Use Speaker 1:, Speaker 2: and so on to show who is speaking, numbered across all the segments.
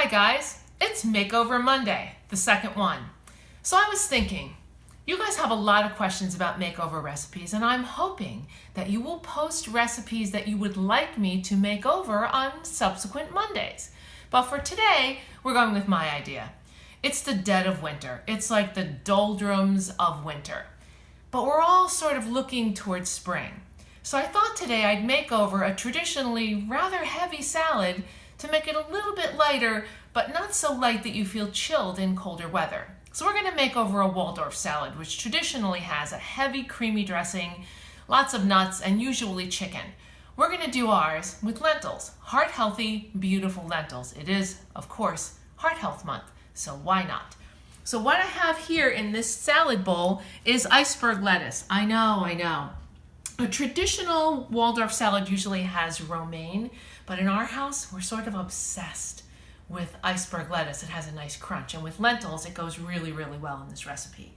Speaker 1: Hi guys, it's Makeover Monday, the second one. So I was thinking, you guys have a lot of questions about makeover recipes, and I'm hoping that you will post recipes that you would like me to make over on subsequent Mondays. But for today, we're going with my idea. It's the dead of winter. It's like the doldrums of winter. But we're all sort of looking towards spring. So I thought today I'd make over a traditionally rather heavy salad to make it a little bit lighter, but not so light that you feel chilled in colder weather. So we're going to make over a Waldorf salad, which traditionally has a heavy creamy dressing, lots of nuts, and usually chicken. We're going to do ours with lentils, heart-healthy, beautiful lentils. It is, of course, Heart Health Month, so why not? So what I have here in this salad bowl is iceberg lettuce. I know. A traditional Waldorf salad usually has romaine, but in our house, we're sort of obsessed with iceberg lettuce. It has a nice crunch, and with lentils, it goes really, really well in this recipe.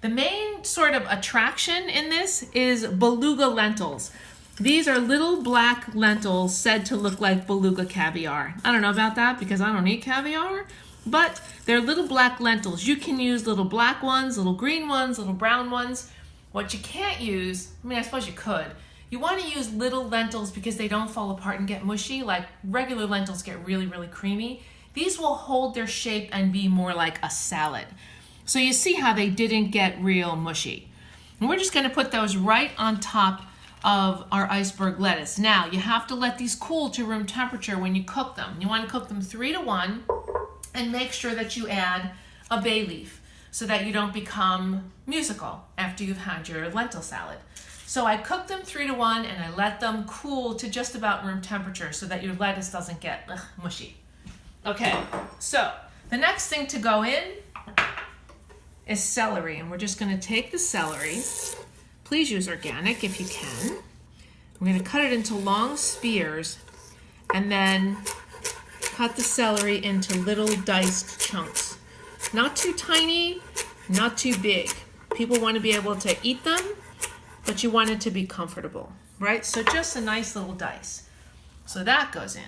Speaker 1: The main sort of attraction in this is beluga lentils. These are little black lentils said to look like beluga caviar. I don't know about that because I don't eat caviar, but they're little black lentils. You can use little black ones, little green ones, little brown ones. What you can't use, I suppose you could. You want to use little lentils because they don't fall apart and get mushy. Like regular lentils get really, really creamy. These will hold their shape and be more like a salad. So you see how they didn't get real mushy. And we're just going to put those right on top of our iceberg lettuce. Now, you have to let these cool to room temperature when you cook them. You want to cook them 3-1 and make sure that you add a bay leaf so that you don't become musical after you've had your lentil salad. So I cooked them 3-1 and I let them cool to just about room temperature so that your lettuce doesn't get mushy. Okay, so the next thing to go in is celery, and we're just going to take the celery. Please use organic if you can. We're going to cut it into long spears and then cut the celery into little diced chunks. Not too tiny, not too big. People want to be able to eat them, but you want it to be comfortable, right? So just a nice little dice. So that goes in.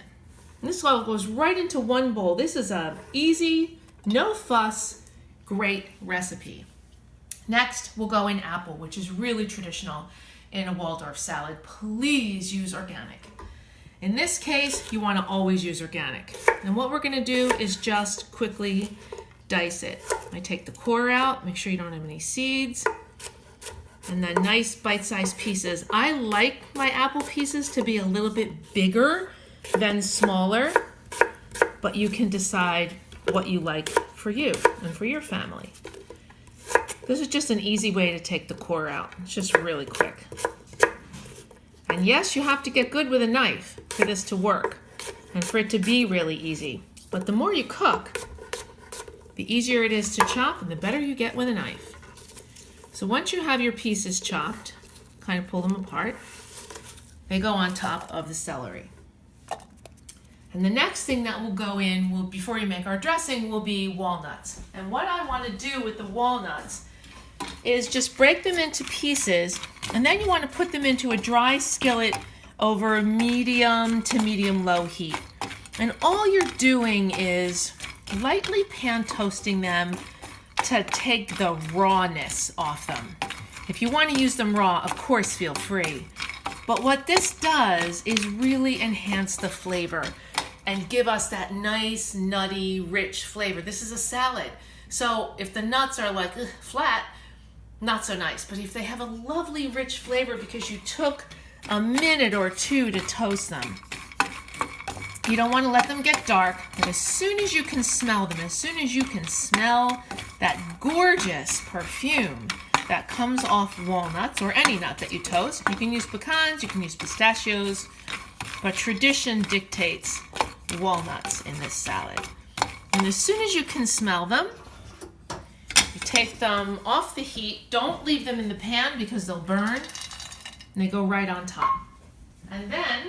Speaker 1: And this all goes right into one bowl. This is a easy, no fuss, great recipe. Next, we'll go in apple, which is really traditional in a Waldorf salad. Please use organic. In this case, you want to always use organic. And what we're going to do is just quickly dice it. I take the core out, make sure you don't have any seeds, and then nice bite-sized pieces. I like my apple pieces to be a little bit bigger than smaller, but you can decide what you like for you and for your family. This is just an easy way to take the core out. It's just really quick. And yes, you have to get good with a knife for this to work and for it to be really easy. But the more you cook, the easier it is to chop and the better you get with a knife. So once you have your pieces chopped, kind of pull them apart, they go on top of the celery. And the next thing that will go in, before you make our dressing, will be walnuts. And what I want to do with the walnuts is just break them into pieces, and then you want to put them into a dry skillet over medium to medium-low heat. And all you're doing is lightly pan toasting them to take the rawness off them. If you want to use them raw, of course, feel free. But what this does is really enhance the flavor and give us that nice, nutty, rich flavor. This is a salad. So if the nuts are like flat, not so nice. But if they have a lovely, rich flavor because you took a minute or two to toast them, you don't want to let them get dark, but as soon as you can smell them, as soon as you can smell that gorgeous perfume that comes off walnuts or any nut that you toast, you can use pecans, you can use pistachios, but tradition dictates walnuts in this salad. And as soon as you can smell them, you take them off the heat. Don't leave them in the pan because they'll burn, and they go right on top. And then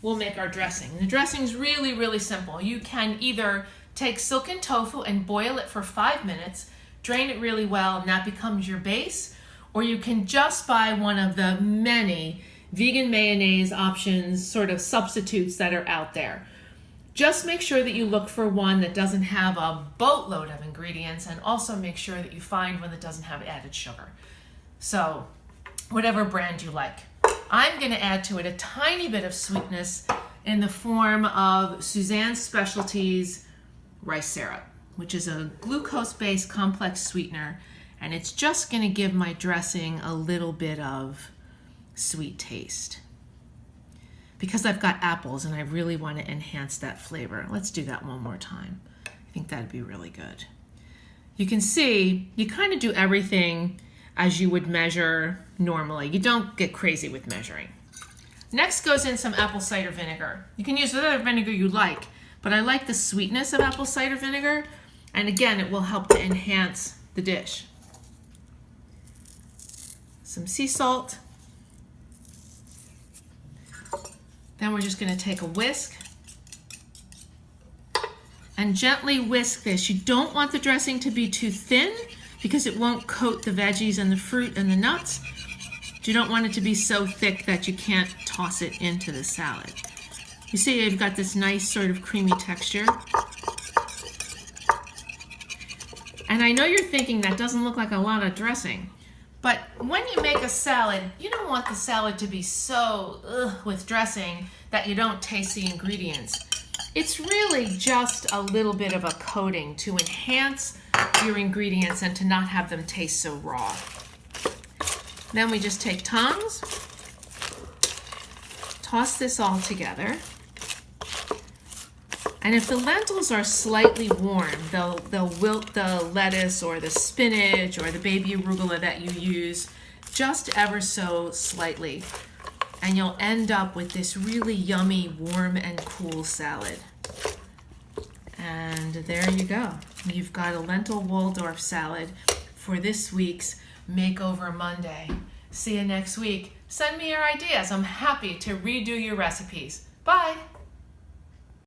Speaker 1: we'll make our dressing. The dressing is really, really simple. You can either take silken tofu and boil it for 5 minutes, drain it really well, and that becomes your base, or you can just buy one of the many vegan mayonnaise options, sort of substitutes that are out there. Just make sure that you look for one that doesn't have a boatload of ingredients, and also make sure that you find one that doesn't have added sugar. So whatever brand you like. I'm going to add to it a tiny bit of sweetness in the form of Suzanne's Specialties rice syrup, which is a glucose-based complex sweetener, and it's just going to give my dressing a little bit of sweet taste. Because I've got apples and I really want to enhance that flavor. Let's do that one more time. I think that'd be really good. You can see you kind of do everything as you would measure normally. You don't get crazy with measuring. Next goes in some apple cider vinegar. You can use whatever vinegar you like, but I like the sweetness of apple cider vinegar, and again, it will help to enhance the dish. Some sea salt. Then we're just going to take a whisk and gently whisk this. You don't want the dressing to be too thin because it won't coat the veggies and the fruit and the nuts. You don't want it to be so thick that you can't toss it into the salad. You see you've got this nice sort of creamy texture. And I know you're thinking that doesn't look like a lot of dressing, but when you make a salad, you don't want the salad to be so with dressing that you don't taste the ingredients. It's really just a little bit of a coating to enhance your ingredients and to not have them taste so raw. Then we just take tongs, toss this all together. And if the lentils are slightly warm, they'll wilt the lettuce or the spinach or the baby arugula that you use just ever so slightly. And you'll end up with this really yummy, warm and cool salad. And there you go. You've got a lentil Waldorf salad for this week's Makeover Monday. See you next week. Send me your ideas. I'm happy to redo your recipes. Bye.